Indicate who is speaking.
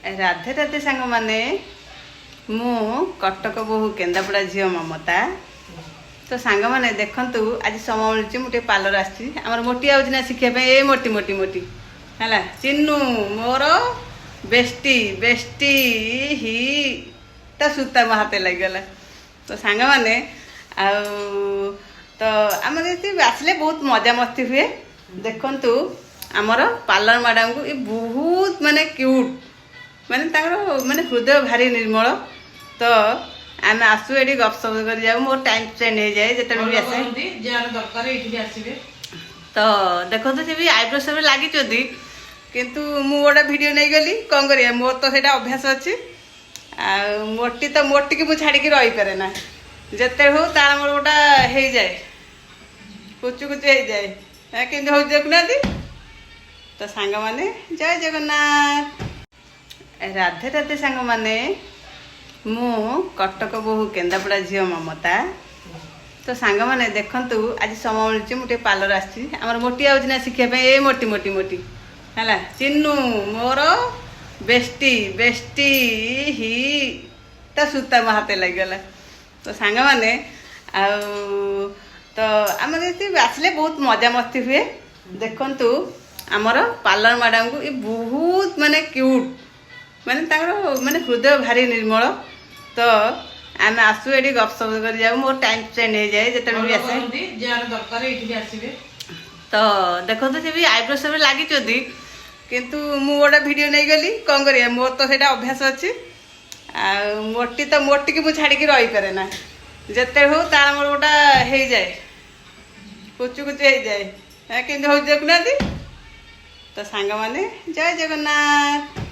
Speaker 1: राधे राधे सांग माने मु कटक बहु केंदापड़ा झील ममता तो सांग माने देखंतु आज समय मिलुची मुटे पार्लर आछि हमर मोटी आउछ ना शिखिया पे ए मोटी मोटी मोटी हला चिन्नू मोर बेस्टी बेस्टी ही ता सुता हाथे लग गला तो सांग माने आ तो आम आसले बहुत मजा मस्ती हुए देखंतु आमर पार्लर मैडम को ये बहुत माने क्यूट माने माने हृदय भारी निर्मल तो आम आसू ये गपसप कर जाऊ मोर टाइम स्पेंड हो जाए जिते भी आसे तो देखो तो भी आईब्रो सब लगी किंतु मु गोटे वीडियो नहीं गली कौन करिया मोर तो सेटा अभ्यास अच्छी मोटी तो मोटी की मुझे छाड़ी रही पारे ना जिते हो तार मोर गोटा हो जाए कुचु कुचु हो जाए कि हो देखुना तो सांग माने जय जगन्नाथ राधे राधे सांग माने मु कटक बहु केंदापड़ा झील ममता तो सांग माने देखंतु आज समय मिलुची मुटे पार्लर आछि हमर मोटी आउछ ना शिखिया पे ए मोटी मोटी मोटी हला चिन्नू मोर बेस्टी बेस्टी ही ता सुता हाथे लग गला तो सांग माने आ तो आम आसले बहुत मजा मस्ती हुए देखंतु आमर पार्लर मैडम को ये बहुत माने क्यूट माने माने हृदय भारी निर्मल तो आम आसू ये गपसप कर जाऊ मोर टाइम स्पेंड हो जाए जिते भी आसे तो देखो तो भी आईब्रो सब लगी किंतु मु गोटे वीडियो नहीं गली कौन करिया मोर तो सेटा अभ्यास अच्छी मोटी तो मोटी की मुझे छाड़ी रही पारे ना जिते हो तार मोर गोटा हो जाए कुचु कुचु हो जाए कि हो देखुना तो सांग माने जय जगन्नाथ।